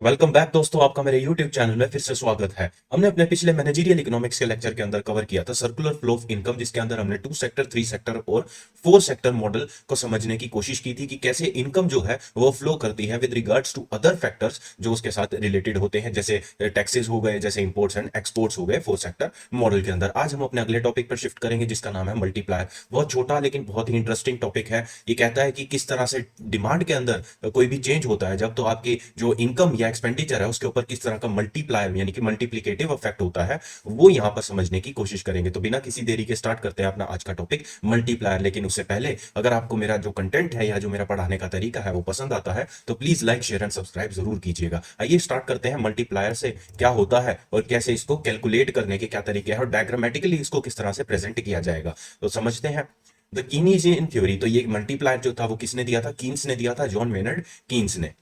Welcome back दोस्तों, आपका मेरे YouTube चैनल में फिर से स्वागत है। हमने अपने पिछले मैनेजरियल इकोनॉमिक्स के लेक्चर के अंदर कवर किया था सर्कुलर फ्लो ऑफ इनकम, जिसके अंदर हमने 2 सेक्टर, 3 सेक्टर और 4 सेक्टर मॉडल को समझने की कोशिश की थी कि कैसे इनकम जो है वो फ्लो करती है with regards to other factors जो उसके साथ रिलेटेड होते हैं, जैसे टैक्सेस हो गए, जैसे इंपोर्ट्स एंड एक्सपोर्ट्स हो गए 4 सेक्टर मॉडल के अंदर। आज हम अपने अगले टॉपिक पर शिफ्ट करेंगे जिसका नाम है मल्टीप्लायर। बहुत छोटा लेकिन बहुत ही इंटरेस्टिंग टॉपिक है। ये कहता है कि किस तरह से डिमांड के अंदर कोई भी चेंज होता है जब, तो आपकी जो इनकम या एक्सपेंडिचर है उसके ऊपर किस तरह का मल्टीप्लायर यानी कि मल्टीप्लिकेटिव इफेक्ट होता है, वो यहां पर समझने की कोशिश करेंगे। तो बिना किसी देरी के स्टार्ट करते हैं अपना आज का टॉपिक मल्टीप्लायर। लेकिन उससे पहले अगर आपको मेरा जो कंटेंट है या जो मेरा पढ़ाने का तरीका है वो पसंद आता है तो please like, share and subscribe जरूर कीजिएगा। आइए स्टार्ट करते हैं मल्टीप्लायर से क्या होता है और कैसे इसको कैलकुलेट करने के क्या तरीके हैं और डायग्रामेटिकली इसको किस तरह से प्रेजेंट किया जाएगा, तो समझते हैं। द कीनीजियन थ्योरी, तो ये मल्टीप्लायर जो था वो किसने दिया था? कीन्स ने दिया था, जॉन मेनर्ड कीन्स ने।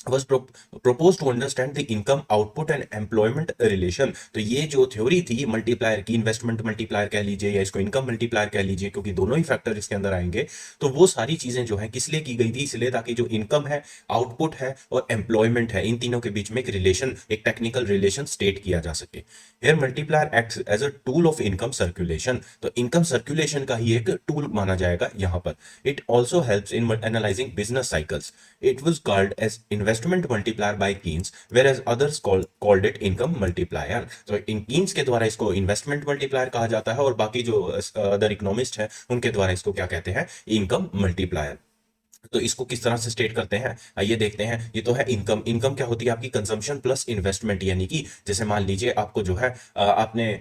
was proposed to understand the income output and employment relation। तो ये जो थ्योरी थी मल्टीप्लायर की, इन्वेस्टमेंट मल्टीप्लायर कह लीजिए या इसको इनकम मल्टीप्लायर कह लीजिए, क्योंकि दोनों ही फैक्टर इसके अंदर आएंगे। तो वो सारी चीजें जो है किस लिए की गई थी? इसलिए ताकि जो इनकम है, आउटपुट है और एम्प्लॉयमेंट है, इन तीनों के बीच में एक रिलेशन, एक टेक्निकल रिलेशन स्टेट किया जा सके। Here multiplier acts as a tool of income circulation. तो इनकम सर्कुलेशन का ही एक टूल माना जाएगा यहाँ पर। It also helps in analysing business cycles. It was called as investment multiplier by Keynes, whereas others called it income multiplier। तो इन Keynes के द्वारा इसको investment multiplier कहा जाता है और बाकी जो अदर इकोनॉमिस्ट हैं उनके द्वारा इसको क्या कहते हैं? Income multiplier. तो इसको किस तरह से स्टेट करते हैं आइए देखते हैं। ये तो है इनकम। इनकम क्या होती है? आपकी कंजम्पशन प्लस इन्वेस्टमेंट, यानी कि जैसे मान लीजिए आपको जो है आपने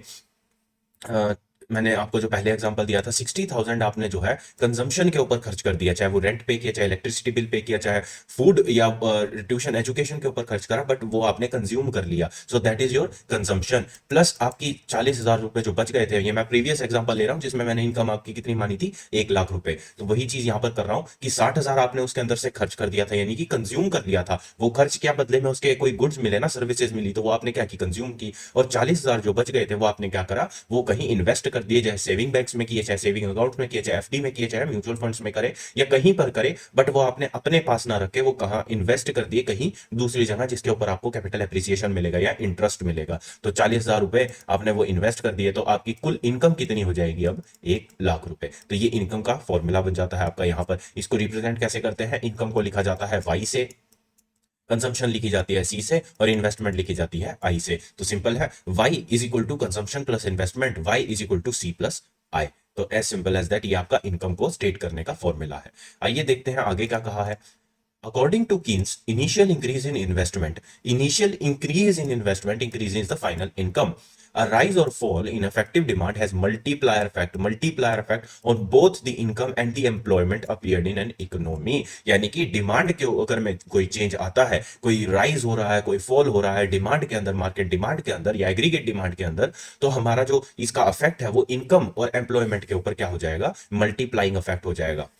अ, मैंने आपको जो पहले एग्जांपल दिया था 60,000 आपने जो है कंजम्पशन के ऊपर खर्च कर दिया, चाहे वो रेंट पे किया, चाहे इलेक्ट्रिसिटी बिल पे किया, चाहे फूड या ट्यूशन एजुकेशन के ऊपर खर्च करा, बट वो आपने कंज्यूम कर लिया। So that is your consumption. Plus आपकी 40,000 रुपए जो बच गए थे, ये मैं प्रीवियस एग्जांपल ले रहा हूँ जिसमें मैंने इनकम आपकी कितनी मानी थी? 1 लाख रुपए। तो वही चीज यहाँ पर कर रहा हूँ कि 60,000 आपने उसके अंदर से खर्च कर दिया था, यानी कि कंज्यूम कर लिया था। वो खर्च क्या बदले में उसके कोई गुड्स मिले ना, सर्विसेज मिली, तो वो आपने क्या की? कंज्यूम की। और 40,000 जो बच गए थे वो आपने क्या करा? वो कहीं इन्वेस्ट कर दिए, चाहे सेविंग बैंक्स में किए, चाहे सेविंग अकाउंट में किए, चाहे एफडी में किए, चाहे म्यूचुअल फंड्स में करे या कहीं पर करे, बट वो आपने अपने पास ना रखे, वो कहाँ इन्वेस्ट कर दिए? कहीं दूसरी जगह, जिसके ऊपर आपको कैपिटल एप्रिसिएशन मिलेगा या इंटरेस्ट मिलेगा। तो 40,000 रुपए आपने वो इन्वेस्ट कर दिए, तो आपकी कुल इनकम कितनी हो जाएगी अब? 1 लाख रुपए। तो ये इनकम का फॉर्मूला बन जाता है आपका। यहाँ पर इसको रिप्रेजेंट कैसे करते हैं? इनकम को लिखा जाता है वाई से, कंजम्पशन लिखी जाती है सी से और इन्वेस्टमेंट लिखी जाती है आई से। तो सिंपल है, Y is equal to consumption plus investment, Y is equal to C plus I. तो एज सिंपल एज दैट, ये आपका इनकम को स्टेट करने का फॉर्मूला है। आइए देखते हैं आगे क्या कहा है। According to Keynes, initial increase in investment, initial increase in investment increases the final income. A rise or fall in effective demand has multiplier effect on both the income and the employment appeared in an economy। यानी कि demand के अगर में कोई change आता है, कोई rise हो रहा है, कोई फॉल हो रहा है डिमांड के अंदर, मार्केट डिमांड के अंदर या एग्रीगेट डिमांड के अंदर, तो हमारा जो इसका इफेक्ट है वो इनकम और एम्प्लॉयमेंट के ऊपर क्या हो जाएगा? मल्टीप्लाइंग इफेक्ट हो जाएगा।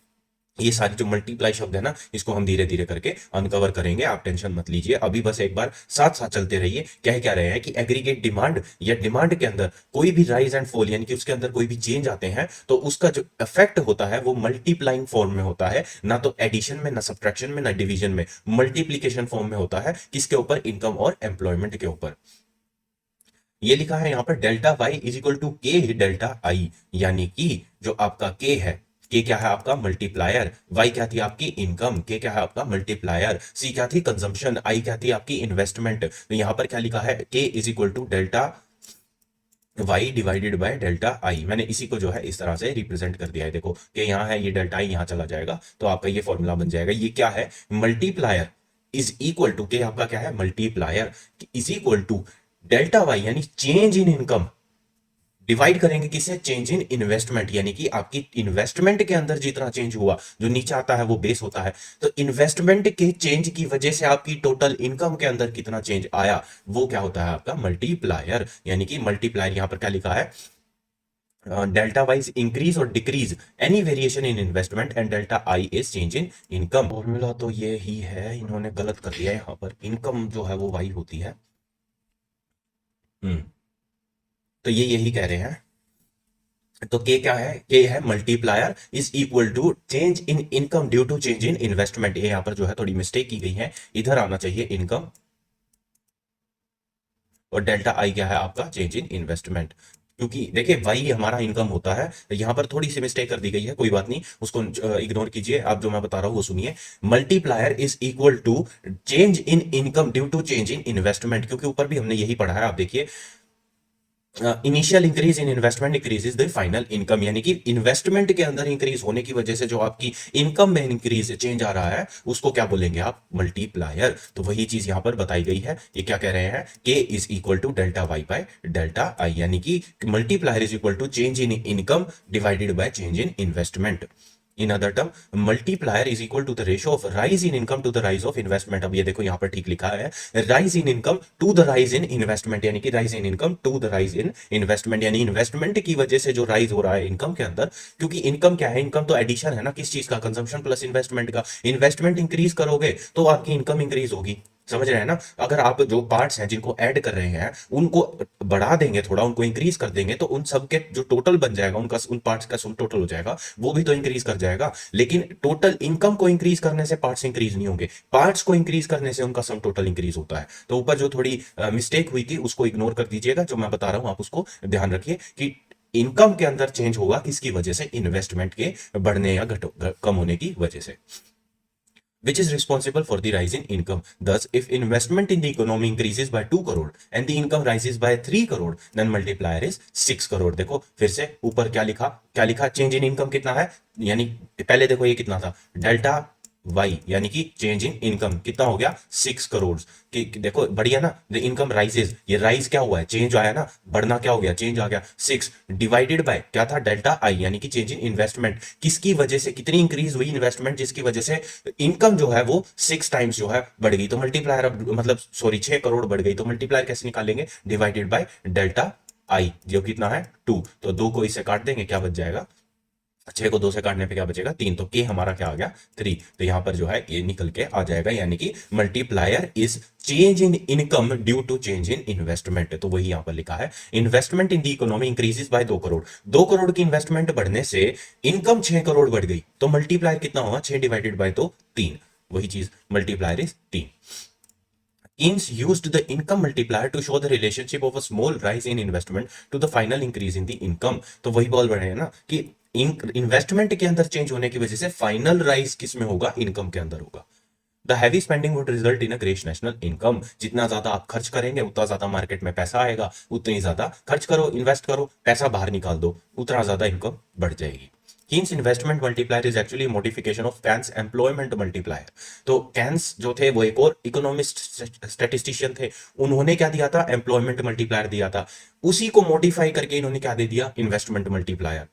ये सारी जो मल्टीप्लाई शब्द है ना, इसको हम धीरे धीरे करके अनकवर करेंगे, आप टेंशन मत लीजिए। अभी बस एक बार साथ साथ चलते रहिए। कह क्या रहे हैं कि एग्रीगेट डिमांड या डिमांड के अंदर कोई भी राइज एंड फॉल, यानी कि उसके अंदर कोई भी चेंज आते हैं तो उसका जो इफेक्ट होता है वो मल्टीप्लाइंग फॉर्म में होता है, ना तो एडिशन में, ना सब्ट्रैक्शन में, ना डिवीजन में, मल्टीप्लीकेशन फॉर्म में होता है। किसके ऊपर? इनकम और एम्प्लॉयमेंट के ऊपर। ये लिखा है यहाँ पर delta Y is equal to K delta I, यानी कि जो आपका के है, के क्या है आपका? मल्टीप्लायर। वाई क्या थी आपकी? इनकम। के क्या है आपका? मल्टीप्लायर। सी क्या थी? कंजम्पशन। आई क्या थी आपकी? इन्वेस्टमेंट। तो यहां पर क्या लिखा है? K is equal to delta Y divided by delta I. मैंने इसी को जो है इस तरह से रिप्रेजेंट कर दिया है। देखो कि यहाँ है, ये डेल्टा आई यहाँ चला जाएगा तो आपका ये फॉर्मूला बन जाएगा। ये क्या है? मल्टीप्लायर इज इक्वल टू, के आपका क्या है? Multiplier is equal to delta Y, यानी चेंज इन इनकम, डिवाइड करेंगे किससे? चेंज इन इन्वेस्टमेंट, यानी कि आपकी इन्वेस्टमेंट के अंदर जितना चेंज हुआ, जो नीचे आता है वो बेस होता है, तो इन्वेस्टमेंट के चेंज की वजह से आपकी टोटल इनकम के अंदर कितना चेंज आया, वो क्या होता है आपका? मल्टीप्लायर। यानी कि मल्टीप्लायर यहां पर क्या लिखा है? डेल्टा वाइज इंक्रीज और decrease any variation in investment and delta I is change in income. Formula तो ये ही है, इन्होंने गलत कर दिया यहाँ पर। इनकम जो है वो वाई होती है। हम्म। तो ये यही कह रहे हैं। तो के क्या है? के है multiplier is equal to change in income due to change in investment. ये यहां पर जो है थोड़ी मिस्टेक की गई है, इधर आना चाहिए इनकम और डेल्टा आई क्या है आपका चेंज इन इन्वेस्टमेंट। क्योंकि देखिए वाई हमारा इनकम होता है, यहाँ पर थोड़ी सी मिस्टेक कर दी गई है, कोई बात नहीं, उसको इग्नोर कीजिए, आप जो मैं बता रहा हूँ वो सुनिए। Multiplier is equal to change in income due to change in investment, क्योंकि ऊपर भी हमने यही पढ़ा है, आप देखिए initial increase in investment increases the final income, यानी कि इन्वेस्टमेंट के अंदर इंक्रीज होने की वजह से जो आपकी इनकम में इंक्रीज चेंज आ रहा है उसको क्या बोलेंगे आप, मल्टीप्लायर। तो वही चीज यहां पर बताई गई है, ये क्या कह रहे हैं, K is equal to delta Y by delta I, यानी कि multiplier is equal to change in income divided by change in investment. In other term multiplier is equal to the ratio of rise in income to the rise of investment. अब ये देखो यहां पर ठीक लिखा है, rise in income to the rise in investment, यानी कि rise in income to the rise in investment, यानी इन्वेस्टमेंट की वजह से जो राइज हो रहा है इनकम के अंदर। क्योंकि इनकम क्या है, इनकम तो एडिशन है ना किस चीज का, कंजम्पशन प्लस इन्वेस्टमेंट का। इन्वेस्टमेंट इंक्रीज करोगे तो आपकी इनकम इंक्रीज होगी, समझ रहे हैं ना। अगर आप जो पार्ट्स हैं जिनको ऐड कर रहे हैं उनको बढ़ा देंगे, थोड़ा उनको इंक्रीज कर देंगे, तो उन सब के जो टोटल बन जाएगा उनका, उन पार्ट्स का सम टोटल हो जाएगा, वो भी तो इंक्रीज कर जाएगा। लेकिन टोटल इनकम को इंक्रीज करने से पार्ट्स इंक्रीज नहीं होंगे, पार्ट्स को इंक्रीज करने से उनका सम टोटल इंक्रीज होता है। तो ऊपर जो थोड़ी मिस्टेक हुई थी उसको इग्नोर कर दीजिएगा, जो मैं बता रहा हूं आप उसको ध्यान रखिए कि इनकम के अंदर चेंज होगा किसकी वजह से, इन्वेस्टमेंट के बढ़ने या कम होने की वजह से, which is responsible for the rise in income. Thus, if investment in the economy increases by 2 crore and the income rises by 3 crore, then multiplier is 6 crore. देखो फिर से ऊपर क्या लिखा, चेंज इन इनकम कितना है, यानी पहले देखो ये कितना था, डेल्टा वाई, यानी कि चेंज इन इनकम कितना हो गया, 6 करोड़ कि देखो बढ़िया ना, द इनकम राइजेज, ये राइज क्या हुआ है, चेंज आया ना, बढ़ना क्या हो गया, चेंज आ गया, 6 डिवाइडेड बाय क्या था, डेल्टा आई, यानी कि चेंज इन इन्वेस्टमेंट, किसकी वजह से, कितनी इंक्रीज हुई इन्वेस्टमेंट जिसकी वजह से इनकम जो है वो 6 टाइम्स जो है बढ़ गई। तो मल्टीप्लायर मतलब सॉरी 6 करोड़ बढ़ गई, तो मल्टीप्लायर कैसे निकालेंगे, डिवाइडेड बाय डेल्टा आई जो कितना है 2, तो 2 को इससे काट देंगे, क्या बच जाएगा, 6 को 2 से काटने पे क्या बचेगा, 3, तो के हमारा क्या आ गया 3, तो यहां पर जो है ये निकल के आ जाएगा, यानी कि multiplier is change in income due to change in investment. तो वही यहां पर लिखा है, investment in the economy increases by 2 crore, 2 crore की इन्वेस्टमेंट बढ़ने से इनकम 6 करोड़ बढ़ गई, तो मल्टीप्लायर कितना हुआ, 6 डिवाइडेड बाय 2 3, वही चीज multiplier is 3। Keynes used the income multiplier to show the relationship of a small rise in investment to the final increase in the income। तो वही बोल रहे हैं ना कि इन्वेस्टमेंट के अंदर चेंज होने की वजह से फाइनल राइज किस में होगा, इनकम के अंदर होगा। The heavy spending would result in a great national income, जितना ज्यादा आप खर्च करेंगे उतना ज्यादा मार्केट में पैसा आएगा, उतनी ज्यादा खर्च करो, इन्वेस्ट करो, पैसा बाहर निकाल दो, उतना ज्यादा इनकम बढ़ जाएगी। Keynes investment multiplier is actually modification of cans employment multiplier. तो कैन्स जो थे वो एक और इकोनॉमिस्ट स्टैटिस्टिशियन थे, उन्होंने क्या दिया था, एम्प्लॉयमेंट मल्टीप्लायर दिया था, उसी को मॉडिफाई करके इन्होंने क्या दे दिया, investment multiplier.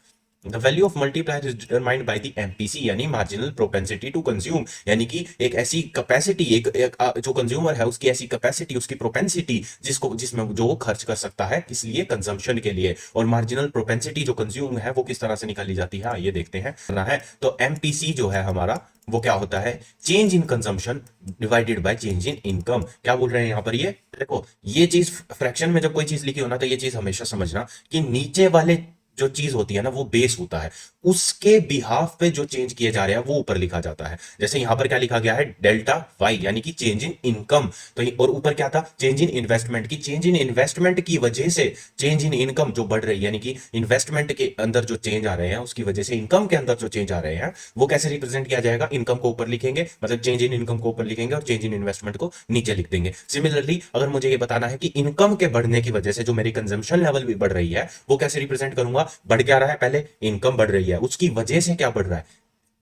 The value of multiplier is determined by the MPC, यानी मार्जिनल प्रोपेंसिटी टू कंज्यूम, यानी कि एक ऐसी कैपेसिटी, जो कंज्यूमर है उसकी ऐसी कैपेसिटी, उसकी प्रोपेंसिटी जिसमें जो वो खर्च कर सकता है किस लिए, कंजम्पशन के लिए। और मार्जिनल प्रोपेंसिटी जो कंज्यूम है वो किस तरह से निकाली जाती है, ये देखते हैं करना है। तो एमपीसी जो है हमारा वो क्या होता है, change in consumption divided by change in income. क्या बोल रहे हैं यहां पर, ये देखो ये चीज फ्रैक्शन में जब कोई चीज लिखी हो ना, तो ये चीज हमेशा समझना कि नीचे वाले जो चीज होती है ना वो बेस होता है, उसके बिहाफ पे जो चेंज किए जा रहे हैं वो ऊपर लिखा जाता है। जैसे यहां पर क्या लिखा गया है, डेल्टा वाई, यानी कि चेंज इन इनकम, तो और ऊपर क्या था, चेंज इन इन्वेस्टमेंट, की चेंज इन इन्वेस्टमेंट की वजह से चेंज इन इनकम जो बढ़ रही है, यानी कि इन्वेस्टमेंट के अंदर जो चेंज आ रहे हैं उसकी वजह से इनकम के अंदर जो चेंज आ रहे हैं वो कैसे रिप्रेजेंट किया जाएगा, इनकम को ऊपर लिखेंगे, मतलब चेंज इन इनकम को ऊपर लिखेंगे और चेंज इन इन्वेस्टमेंट को नीचे लिख देंगे। सिमिलरली अगर मुझे ये बताना है कि इनकम के बढ़ने की वजह से जो मेरी कंजम्पशन लेवल भी बढ़ रही है वो कैसे रिप्रेजेंट करूंगा, बढ़ क्या रहा है, पहले इनकम बढ़ रही है, उसकी वजह से क्या बढ़ रहा है,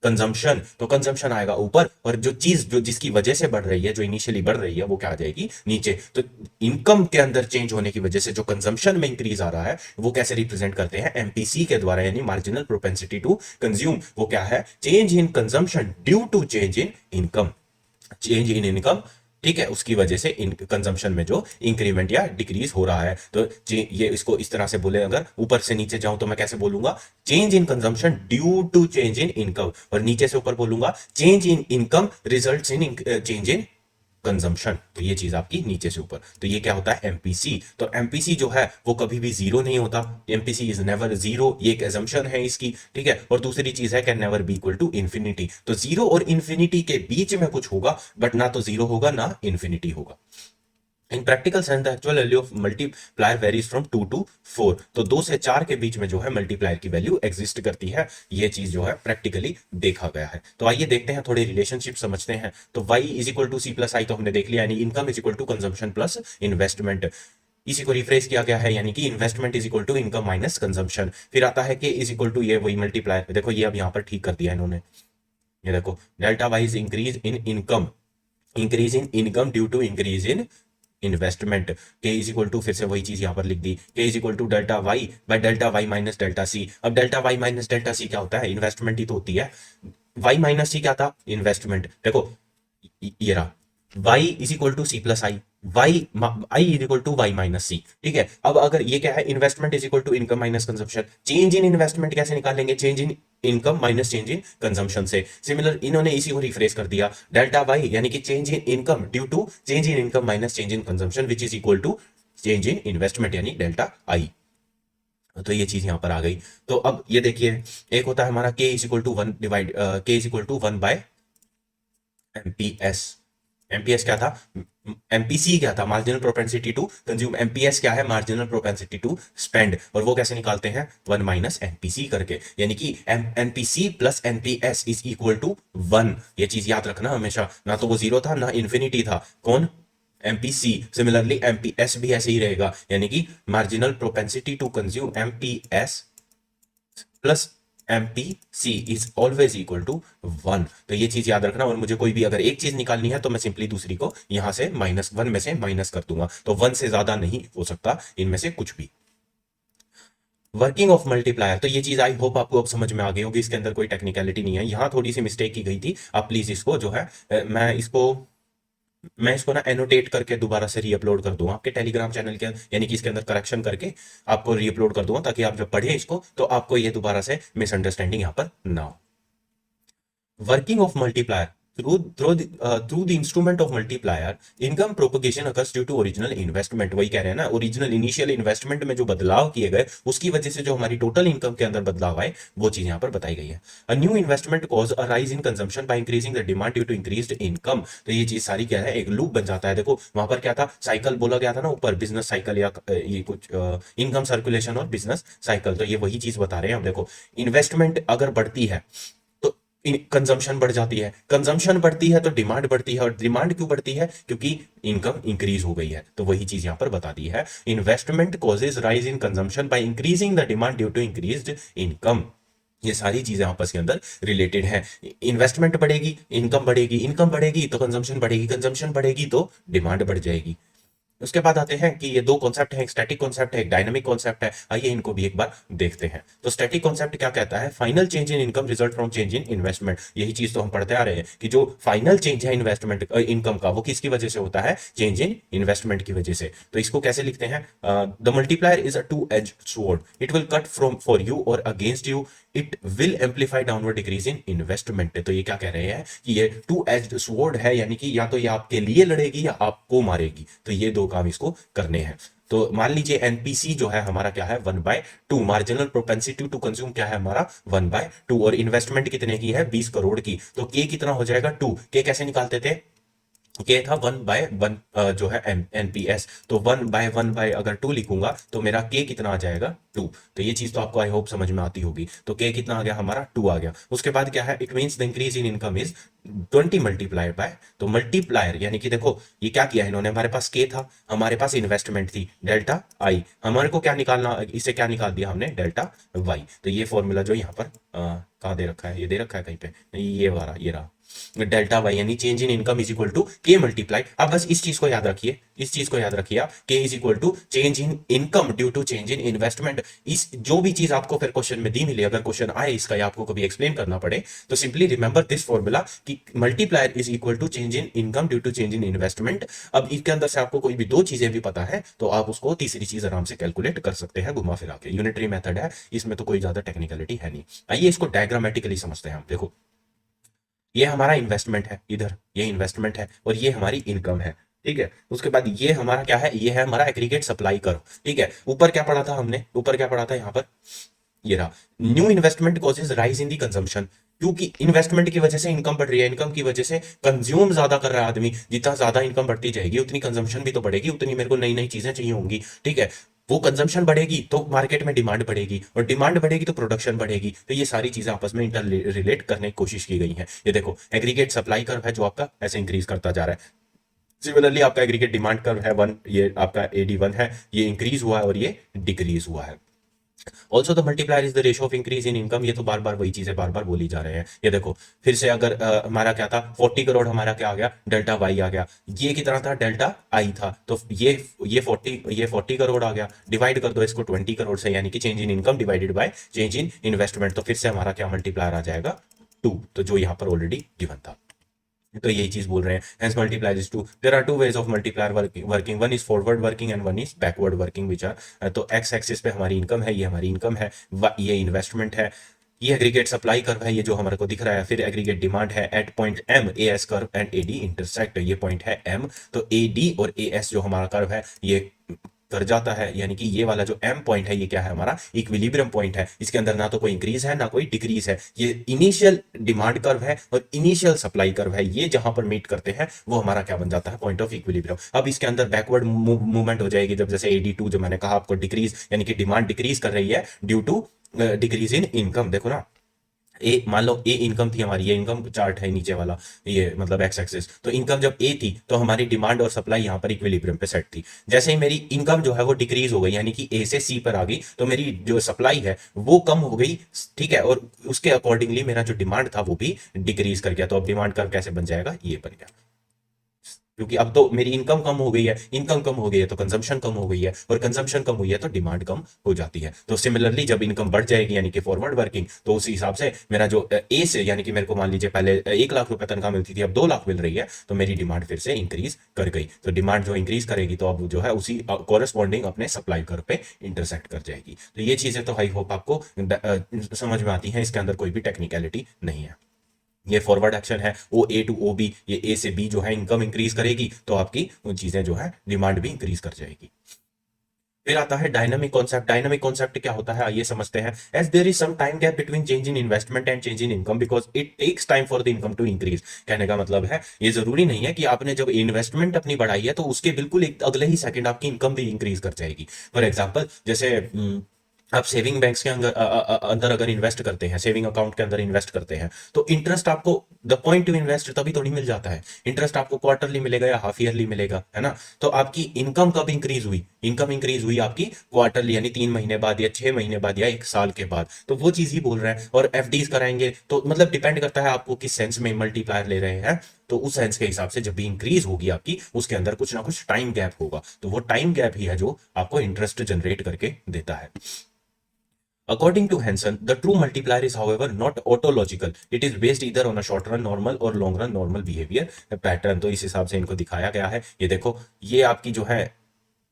कंजम्पशन, तो कंजम्पशन आएगा ऊपर, और जो चीज जो जिसकी वजह से बढ़ रही है, जो इनिशियली बढ़ रही है वो क्या आ जाएगी, नीचे। तो इनकम के अंदर चेंज होने की वजह से जो कंजम्पशन में इंक्रीज आ रहा है वो कैसे रिप्रेजेंट करते हैं, एमपीसी के द्वारा, यानी मार्जिनल प्रोपेंसिटी टू कंज्यूम। वो क्या है, change in consumption due to change in income, change in income, ठीक है, उसकी वजह से इन कंजम्पशन में जो इंक्रीमेंट या डिक्रीज हो रहा है। तो ये इसको इस तरह से बोले, अगर ऊपर से नीचे जाऊं तो मैं कैसे बोलूंगा, change in consumption due to change in income, और नीचे से ऊपर बोलूंगा change in income results in change in consumption. तो ये चीज आपकी नीचे से ऊपर, तो ये क्या होता है, एमपीसी। तो एमपीसी जो है वो कभी भी जीरो नहीं होता, एमपीसी इज नेवर जीरो, ये एक एजम्पशन है इसकी, ठीक है। और दूसरी चीज है, can never be equal to infinity, तो जीरो और इंफिनिटी के बीच में कुछ होगा, बट ना तो जीरो होगा ना इंफिनिटी होगा। इन practical sense the actual value of multiplier varies from 2 to 4। तो 2 से 4 के बीच में जो है मल्टीप्लायर की वैल्यू एग्जिस्ट करती है। ये चीज जो है प्रैक्टिकली देखा गया है। तो आइए देखते हैं, थोड़े रिलेशनशिप समझते हैं। तो y is equal to C plus I तो हमने देख लिया, यानी income is equal to consumption plus investment. इसी को रिफ्रेश किया गया है, यानी कि investment is equal to income minus consumption. फिर आता है कि इज इक्वल टू ये वही मल्टीप्लायर, देखो ये अब यहाँ पर ठीक कर दिया इन्होंने। ये देखो delta Y is increase in income due to increase in investment. K is equal to, फिर से वही चीज यहां पर लिख दी, K is equal to delta Y by delta Y minus delta C. अब delta Y minus delta C क्या होता है? इन्वेस्टमेंट ही तो होती है। वाई माइनस सी क्या था? इन्वेस्टमेंट। देखो ये रहा, y is equal to C plus I, Y I is equal to Y minus C. ठीक है, अब अगर ये क्या है, investment is equal to income minus consumption. Change in investment कैसे निकालेंगे? Change in income minus change in consumption से। सिमिलर इन्होंने इसी को रिफ्रेश कर दिया, डेल्टा वाई यानी कि change in income due to change in income minus change in consumption which is equal to change in investment यानी डेल्टा आई। तो ये चीज यहां पर आ गई। तो अब ये देखिए, एक होता है हमारा K is equal to one divide, K is equal to one by MPS. MPS क्या था? एमपीसी क्या था? Marginal propensity to consume. MPS क्या है? Marginal propensity to spend. और वो कैसे निकालते हैं? वन माइनस एमपीसी करके, यानी कि MPC plus MPS is equal to one. ये चीज याद रखना हमेशा, ना तो वो जीरो था ना इन्फिनिटी था। कौन? एमपीसी। सिमिलरली एमपीएस भी ऐसे ही रहेगा, यानी कि marginal propensity to consume MPS plus MPC is always equal to one. तो ये चीज याद रखना। और मुझे कोई भी अगर एक चीज निकालनी है तो मैं सिंपली दूसरी को यहां से माइनस वन में से माइनस कर दूंगा। तो वन से ज्यादा नहीं हो सकता इनमें से कुछ भी। वर्किंग ऑफ मल्टीप्लायर, तो ये चीज आई होप आपको अब समझ में आ गई होगी, इसके अंदर कोई टेक्निकलिटी नहीं है। यहां थोड़ी सी मिस्टेक की गई थी, आप प्लीज इसको जो है मैं इसको ना एनोटेट करके दोबारा से रीअपलोड कर दूंगा आपके टेलीग्राम चैनल के, यानी कि इसके अंदर करेक्शन करके आपको रीअपलोड कर दूंगा, ताकि आप जब पढ़े इसको तो आपको ये दोबारा से मिसअंडरस्टैंडिंग यहाँ पर ना हो। Working of multiplier through the instrument of multiplier, income propagation occurs due to original investment। वही कह रहे हैं ना, ओरिजिनल इनिशियल इन्वेस्टमेंट में जो बदलाव किए गए उसकी वजह से जो हमारी टोटल इनकम के अंदर बदलाव आए, वो चीज यहाँ पर बताई गई है। A new investment cause a rise in consumption by increasing the demand due to increased income. तो ये चीज सारी क्या है? एक लूप बन जाता है। देखो वहां पर क्या था? साइकिल बोला गया था ना ऊपर, बिजनेस साइकिल या ये कुछ इनकम सर्कुलेशन और बिजनेस साइकिल। तो ये वही चीज बता रहे हैं हम। देखो इन्वेस्टमेंट अगर बढ़ती है तो कंजम्पशन बढ़ जाती है, कंजम्पशन बढ़ती है तो डिमांड बढ़ती है, और डिमांड क्यों बढ़ती है? क्योंकि इनकम इंक्रीज हो गई है। तो वही चीज यहां पर बता दी है, investment causes rise in consumption by increasing the demand due to increased income. ये सारी चीजें आपस के अंदर रिलेटेड है। इन्वेस्टमेंट बढ़ेगी, इनकम बढ़ेगी, इनकम बढ़ेगी तो कंजम्पशन बढ़ेगी, कंजम्पशन बढ़ेगी तो डिमांड बढ़ जाएगी। उसके बाद आते हैं कि ये दो कॉन्सेप्ट है, एक स्टैटिक कॉन्सेप्ट है, एक डायनामिक कॉन्सेप्ट है। आइए इनको भी एक बार देखते हैं। तो स्टैटिक कॉन्सेप्ट क्या कहता है? Final change in income result from change in investment. यही चीज तो हम पढ़ते आ रहे हैं कि जो फाइनल चेंज है इन्वेस्टमेंट इनकम का, वो किसकी वजह से होता है? चेंज इन इन्वेस्टमेंट की वजह से। तो इसको कैसे लिखते हैं? The multiplier is a two edge sword, it will cut from for you और against you, it will amplify downward decrease in investment. तो ये क्या कह रहे हैं कि ये टू एज्ड स्वॉर्ड है, यानी कि या तो ये आपके लिए लड़ेगी या आपको मारेगी। तो ये दो काम इसको करने हैं। तो मान लीजिए एनपीसी जो है हमारा क्या है? 1/2। मार्जिनल प्रोपेंसिटी टू कंज्यूम क्या है हमारा? 1/2। और इन्वेस्टमेंट कितने की है? 20 करोड़ की। तो के कितना हो जाएगा? 2। के कैसे निकालते थे? के था 1/1 जो है एनपीएस। तो 1/1 अगर 2 लिखूंगा तो मेरा के कितना आ जाएगा? 2। तो ये चीज तो आपको आई होप समझ में आती होगी। तो के कितना आ गया हमारा? 2 आ गया। उसके बाद क्या है? It means the increase in income is 20 multiplied by. तो मल्टीप्लायर यानी कि देखो ये क्या किया इन्होंने, हमारे पास के था, हमारे पास इन्वेस्टमेंट थी डेल्टा आई, हमारे को क्या निकालना, इसे क्या निकाल दिया हमने? Delta Y. तो ये फॉर्मूला जो यहाँ पर कहाँ दे रखा है? ये दे रखा है कहीं पे नहीं, ये वाला ये रहा, डेल्टा वाई यानी change in income is equal to K multiply. अब बस इस चीज को याद रखिए, इस चीज को याद रखिए आप, K is equal to change in income due to change in investment. इस जो भी चीज आपको फिर क्वेश्चन में दी मिले, अगर क्वेश्चन आए इसका या आपको कभी एक्सप्लेन करना पड़े, तो सिंपली रिमेंबर दिस फॉर्मूला कि multiplier is equal to change in income due to change in investment. अब इसके अंदर से आपको कोई भी दो चीजें भी पता है तो आप उसको तीसरी चीज आराम से कैलकुलेट कर सकते हैं घुमा फिरा के। यूनिटरी मेथड है, इसमें तो कोई ज्यादा टेक्निकलिटी है नहीं। आइए इसको डायग्रामेटिकली समझते हैं हम। देखो ये हमारा इन्वेस्टमेंट है, इधर ये इन्वेस्टमेंट है और ये हमारी इनकम है। ठीक है, उसके बाद ये हमारा क्या है? ये है हमारा एग्रीगेट सप्लाई कर्व। ठीक है, ऊपर क्या पढ़ा था हमने? ऊपर क्या पढ़ा था यहाँ पर? ये रहा, न्यू इन्वेस्टमेंट कॉजेज राइज इन दी कंजम्पशन। क्योंकि इन्वेस्टमेंट की वजह से इनकम बढ़ रही है, इनकम की वजह से कंज्यूम ज्यादा कर रहा है आदमी, जितना ज्यादा इनकम बढ़ती जाएगी उतनी कंजम्पशन भी तो बढ़ेगी, उतनी मेरे को नई नई चीजें चाहिए होंगी, ठीक है। वो कंजम्पशन बढ़ेगी तो मार्केट में डिमांड बढ़ेगी, और डिमांड बढ़ेगी तो प्रोडक्शन बढ़ेगी, तो ये सारी चीजें आपस में इंटर रिलेट करने की कोशिश की गई है। ये देखो एग्रीगेट सप्लाई कर्व है जो आपका ऐसे इंक्रीज करता जा रहा है। सिमिलरली आपका एग्रीगेट डिमांड कर्व है वन, ये आपका AD1 है, ये इंक्रीज हुआ है और ये डिक्रीज हुआ है। Also the multiplier is the ratio of increase in income, ये तो बार बार वही चीजें बार बार बोली जा रहे हैं। ये देखो फिर से अगर हमारा क्या था 40 करोड़, हमारा क्या आ गया डेल्टा वाई आ गया, ये कितना था डेल्टा आई था, तो ये 40 करोड़ आ गया, डिवाइड कर दो इसको 20 करोड़ से, यानी कि change in income divided by change in investment, तो फिर से हमारा क्या मल्टीप्लायर आ जाएगा 2, तो जो यहाँ पर ऑलरेडी गिवन था। तो यही चीज बोल रहे हैं, hence multiplier is two, there are two ways of multiplier working, one is forward working and one is backward working, which are तो x एक्सिस पे हमारी इनकम है, ये हमारी इनकम है, ये इन्वेस्टमेंट है, ये एग्रीगेट सप्लाई कर्व है, ये जो हमारे को दिख रहा है, फिर एग्रीगेट डिमांड है at point M AS curve and AD intersect, ये पॉइंट है M, तो AD और AS जो हमारा कर्व है ये कर जाता है, यानी कि ये वाला जो M पॉइंट है ये क्या है हमारा इक्विलिब्रियम पॉइंट है, इसके अंदर ना तो कोई इंक्रीज है ना कोई डिक्रीज है, ये इनिशियल डिमांड कर्व है और इनिशियल सप्लाई कर्व है, ये जहां पर मीट करते हैं वो हमारा क्या बन जाता है पॉइंट ऑफ इक्विलिब्रियम। अब इसके अंदर बैकवर्ड मूवमेंट हो जाएगी, जब जैसे AD2 जो मैंने कहा आपको डिक्रीज, यानी कि डिमांड डिक्रीज कर रही है due to decrease in income. देखो ना मान लो ए इनकम थी हमारी, ये इनकम चार्ट है नीचे वाला, ये मतलब एक्स एक्सिस, तो इनकम जब ए थी तो हमारी डिमांड और सप्लाई यहाँ पर इक्विलिब्रियम पे सेट थी। जैसे ही मेरी इनकम जो है वो डिक्रीज हो गई, यानी कि ए से सी पर आ गई, तो मेरी जो सप्लाई है वो कम हो गई, ठीक है, और उसके अकॉर्डिंगली मेरा जो डिमांड था वो भी डिक्रीज कर गया। तो अब डिमांड कर्व कैसे बन जाएगा, ये बन गया, क्योंकि अब तो मेरी इनकम कम हो गई है, इनकम कम हो गई है तो कंजम्पशन कम हो गई है, और कंजम्पशन कम हुई है तो डिमांड कम हो जाती है। तो सिमिलरली जब इनकम बढ़ जाएगी यानी कि फॉरवर्ड वर्किंग, तो उस हिसाब से मेरा जो ए से, यानी कि मेरे को मान लीजिए पहले 1 लाख रुपए तनख्वाह मिलती थी, अब 2 लाख मिल रही है, तो मेरी डिमांड फिर से इंक्रीज कर गई। तो डिमांड जो इंक्रीज करेगी तो अब जो है उसी कॉरेस्पॉन्डिंग अपने सप्लाई कर्व पे इंटरसेक्ट कर जाएगी। तो ये चीजें तो आई होप आपको समझ में आती हैं, इसके अंदर कोई भी टेक्निकलिटी नहीं है। ये फॉरवर्ड एक्शन है ओ ए टू ओ बी, ये ए से बी जो है इनकम इंक्रीज करेगी तो आपकी वो चीजें जो है डिमांड भी इंक्रीज कर जाएगी। फिर आता है डायनामिक कॉन्सेप्ट। डायनामिक कॉन्सेप्ट क्या होता है आइए समझते हैं। As there is some time gap between change in investment and change in income because it takes time for the income to increase. कहने का मतलब है ये जरूरी नहीं है कि आपने जब इन्वेस्टमेंट अपनी बढ़ाई है तो उसके बिल्कुल एक अगले ही सेकंड आपकी इनकम भी इंक्रीज कर जाएगी। फॉर एग्जाम्पल जैसे आप सेविंग बैंक्स के अंदर अगर इन्वेस्ट करते हैं, सेविंग अकाउंट के अंदर इन्वेस्ट करते हैं, तो इंटरेस्ट आपको द पॉइंट टू इन्वेस्ट तभी थोड़ी मिल जाता है। इंटरेस्ट आपको क्वार्टरली मिलेगा या हाफ ईयरली मिलेगा, है ना। तो आपकी इनकम कब इंक्रीज हुई, इनकम इंक्रीज हुई आपकी क्वार्टरली, यानी 3 महीने बाद या 6 महीने बाद या 1 साल के बाद। तो वो चीज ही बोल रहे हैं। और एफडीज कराएंगे तो मतलब डिपेंड करता है आपको किस सेंस में मल्टीप्लायर ले रहे हैं, तो उस सेंस के हिसाब से जब भी इंक्रीज होगी आपकी उसके अंदर कुछ ना कुछ टाइम गैप होगा, तो वो टाइम गैप ही है जो आपको इंटरेस्ट जनरेट करके देता है। According to Hansen, the true multiplier is, however, not autological. It is based either on a short run normal or long run normal behavior pattern. तो इस हिसाब से इनको दिखाया गया है। ये देखो ये आपकी जो है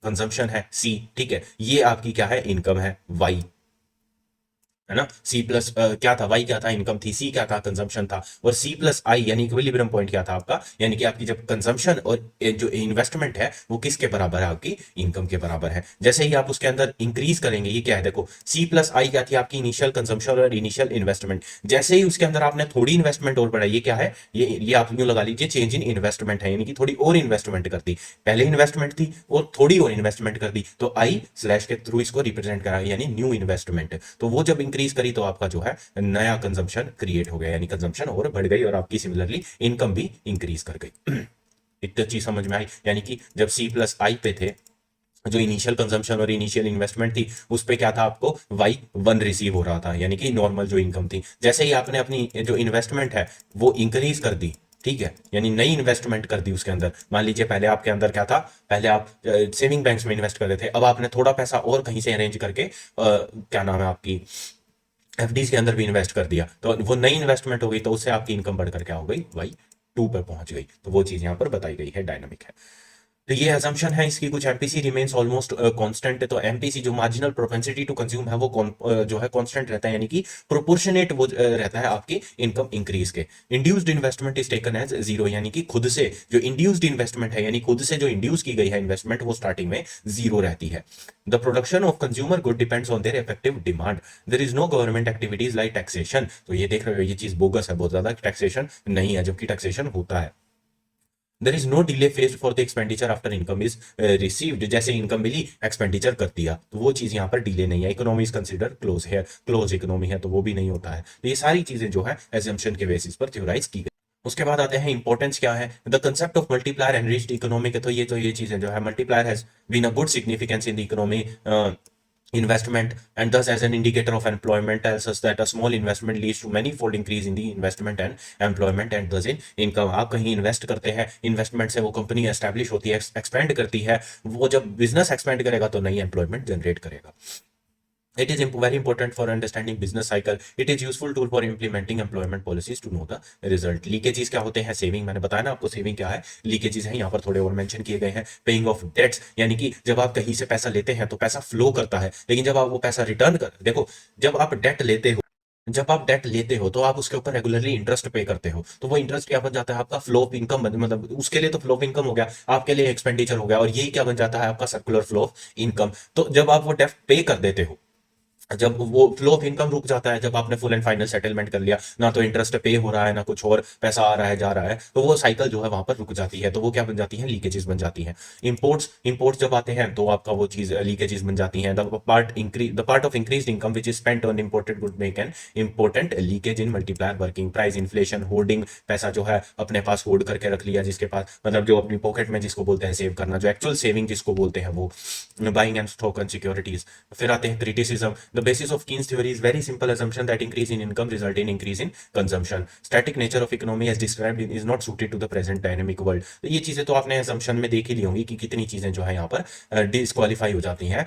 कंजम्पशन है C, ठीक है, ये आपकी क्या है इनकम है Y, है ना। सी प्लस क्या था, वाई क्या था इनकम थी, सी क्या था कंजम्पशन था, और सी प्लस आई यानी इक्विलिब्रियम पॉइंट क्या था आपका, यानी कि आपकी जब कंजम्पशन और जो इन्वेस्टमेंट है वो किसके बराबर है, आपकी इनकम के बराबर है। जैसे ही आप उसके अंदर इंक्रीज करेंगे, ये क्या है देखो सी प्लस आई क्या थी आपकी इनिशियल कंजम्पशन और इनिशियल इन्वेस्टमेंट, जैसे ही उसके अंदर आपने थोड़ी इन्वेस्टमेंट और बढ़ाई, ये क्या है, ये आप यूं लगा लीजिए चेंज इन इन्वेस्टमेंट है, यानी कि थोड़ी और इन्वेस्टमेंट कर दी, पहले इन्वेस्टमेंट थी और थोड़ी और इन्वेस्टमेंट कर दी, तो आई स्लैश के थ्रू इसको रिप्रेजेंट करा, यानी न्यू इन्वेस्टमेंट। तो वो जब इंक्रीज करी तो आपका जो है नया कंजम्पशन क्रिएट हो गया, यानी कंजम्पशन और बढ़ गई और आपकी सिमिलरली इनकम भी इंक्रीज कर गई। इतना चीज समझ में आई, यानी कि जब सी प्लस आई पे थे, जो इनिशियल कंजम्पशन और इनिशियल इन्वेस्टमेंट थी उस पे क्या था, आपको Y1 रिसीव हो रहा था, यानी कि नॉर्मल जो इनकम थी। जैसे ही आपने अपनी जो इन्वेस्टमेंट है वो इंक्रीज कर दी, ठीक है, यानी नई इन्वेस्टमेंट कर दी उसके अंदर, मान लीजिए पहले आपके अंदर क्या था, पहले आप सेविंग बैंक्स में इन्वेस्ट कर रहे थे, अब आपने थोड़ा पैसा और कहीं से अरेंज करके क्या नाम है आपकी एफडीज के अंदर भी इन्वेस्ट कर दिया, तो वो नई इन्वेस्टमेंट हो गई, तो उससे आपकी इनकम बढ़कर क्या हो गई, Y2 पर पहुंच गई। तो वो चीज यहां पर बताई गई है, डायनामिक है। तो ये assumption है इसकी, कुछ MPC रिमेन्स ऑलमोस्ट कांस्टेंट है। तो MPC जो मार्जिनल प्रोपेंसिटी टू कंज्यूम है वो जो है कांस्टेंट रहता है, यानी कि प्रोपोर्शनेट वो रहता है आपकी इनकम इंक्रीज के। Induced investment is taken as zero, यानी कि खुद से जो इंड्यूस्ड इन्वेस्टमेंट है, यानी खुद से जो इंड्यूस की गई है इन्वेस्टमेंट, वो स्टार्टिंग में जीरो रहती है। The production of consumer good depends on their effective demand. There is no government activities like taxation. तो ये देख रहे हो, ये चीज बोगस है, बहुत ज्यादा टैक्सेशन नहीं है, जबकि टैक्सेशन होता है। There is no delay faced for the expenditure after income is received. जैसे इनकम मिली, एक्सपेंडिचर कर दिया, तो वो चीज यहाँ पर डिले नहीं है। इकोनॉमी इज कंसिडर क्लोज है, क्लोज इकोनॉमी है, तो वो भी नहीं होता है। तो ये सारी चीजें जो है एजम्पशन के बेसिस पर थ्योराइज की गई। उसके बाद आते हैं इंपॉर्टेंस क्या है, the concept of multiplier enriched economy के। तो ये चीजें जो है, multiplier has been a good significance in the economy investment, and thus as an indicator of employment tells us that a small investment leads to many fold increase in the investment and employment and thus in income। आप कहीं invest करते हैं, investment से वो company establish होती है, expand करती है, वो जब बिजनेस एक्सपेंड करेगा तो नई एम्प्लॉयमेंट जनरेट करेगा। It is very important for understanding business cycle. It is useful tool for implementing employment policies to know the result। Leakages क्या होते हैं, सेविंग, मैंने बताया ना आपको सेविंग क्या है, लीकेजेस है यहाँ पर थोड़े और मेंशन किए गए हैं। पेइंग ऑफ डेट्स, यानी कि जब आप कहीं से पैसा लेते हैं तो पैसा फ्लो करता है, लेकिन जब आप वो पैसा रिटर्न कर, देखो जब आप डेट लेते हो, जब आप डेट लेते हो तो आप उसके ऊपर रेगुलरली इंटरेस्ट पे करते हो, तो वो इंटरेस्ट क्या बन जाता है, आपका फ्लो ऑफ इनकम, मतलब उसके लिए तो फ्लो ऑफ इनकम हो गया, आपके लिए एक्सपेंडिचर हो गया, और यही क्या बन जाता है, आपका सर्कुलर फ्लो ऑफ इनकम। तो जब आप वो डेट पे कर देते हो, जब वो फ्लो ऑफ इनकम रुक जाता है, जब आपने फुल एंड फाइनल सेटलमेंट कर लिया, ना तो इंटरेस्ट पे हो रहा है, ना कुछ और पैसा आ रहा है जा रहा है, तो वो साइकिल जो है वहां पर रुक जाती है, तो वो क्या बन जाती है, लीकेजेस बन जाती हैं। इंपोर्ट्स जब आते हैं तो आपका वो चीज लीकेजेस बन जाती है। The part of increase income which is spent on imported good make an important leakage in multiplier working. Price inflation, hoarding, पैसा जो है अपने पास होल्ड करके रख लिया जिसके पास, मतलब जो अपनी पॉकेट में जिसको बोलते हैं सेव करना, जो एक्चुअल सेविंग जिसको बोलते हैं, वो buying and stock and securities. फिर आते हैं criticism. The basis of Keynes theory is very simple assumption that increase in income result in increase in consumption। Static nature of economy as described is not suited to the present dynamic world। तो ये चीजें तो आपने assumption में देख ही ली होंगी कि कितनी चीजें जो है यहाँ पर डिस्क्वालीफाई हो जाती हैं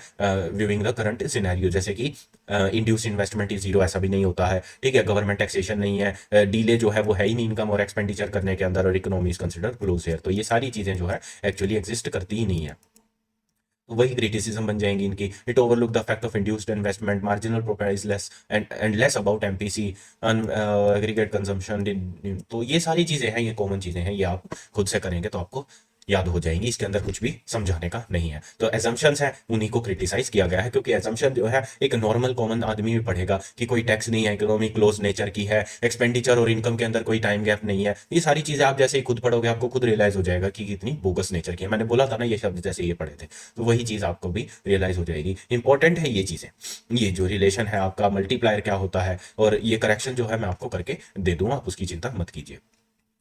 व्यूइंग द करंट सिनेरियो। जैसे कि इंड्यूस इन्वेस्टमेंट इज जीरो, ऐसा भी नहीं होता है, ठीक है। गवर्नमेंट टैक्सेशन नहीं है, डीले जो है वो है ही नहीं इनकम और एक्सपेंडिचर करने के अंदर, और economy is consider close here. तो ये सारी चीजें जो है एक्चुअली एग्जिस्ट करती ही नहीं है, तो वही क्रिटिसिज्म बन जाएंगी इनकी। It overlook the fact of induced investment, marginal profit is less and less about MPC, aggregate consumption. तो ये सारी चीजें हैं, ये कॉमन चीजें हैं, ये आप खुद से करेंगे तो आपको याद हो जाएंगी, इसके अंदर कुछ भी समझाने का नहीं है। तो एजम्पशंस है, उन्हीं को क्रिटिसाइज किया गया है, क्योंकि एजम्पशन जो है एक नॉर्मल कॉमन आदमी भी पढ़ेगा कि कोई टैक्स नहीं है, इकोनॉमी क्लोज नेचर की है, एक्सपेंडिचर और इनकम के अंदर कोई टाइम गैप नहीं है। ये सारी चीजें आप जैसे ही खुद पढ़ोगे आपको खुद रियलाइज हो जाएगा कि कितनी बोगस नेचर की है। मैंने बोला था ना ये शब्द जैसे ये पढ़े थे, तो वही चीज आपको भी रियलाइज हो जाएगी। इंपॉर्टेंट है ये चीजें, ये जो रिलेशन है आपका, मल्टीप्लायर क्या होता है, और ये करेक्शन जो है मैं आपको करके दे दूंगा, आप उसकी चिंता मत कीजिए।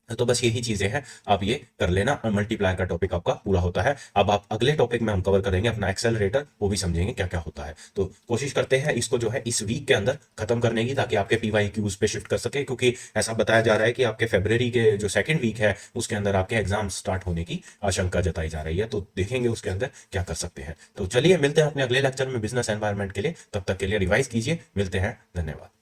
तो बस यही चीजें हैं, आप ये कर लेना, और मल्टीप्लायर का टॉपिक आपका पूरा होता है। अब आप अगले टॉपिक में हम कवर करेंगे अपना एक्सेलरेटर, वो भी समझेंगे क्या क्या होता है। तो कोशिश करते हैं इसको जो है इस वीक के अंदर खत्म करने की, ताकि आपके PYQs पे शिफ्ट कर सके, क्योंकि ऐसा बताया जा रहा है कि आपके फरवरी के जो सेकंड वीक है उसके अंदर आपके एग्जाम स्टार्ट होने की आशंका जताई जा रही है। तो देखेंगे उसके अंदर क्या कर सकते हैं। तो चलिए मिलते हैं अपने अगले लेक्चर में बिजनेस एनवायरनमेंट के लिए, तब तक के लिए रिवाइज कीजिए, मिलते हैं, धन्यवाद।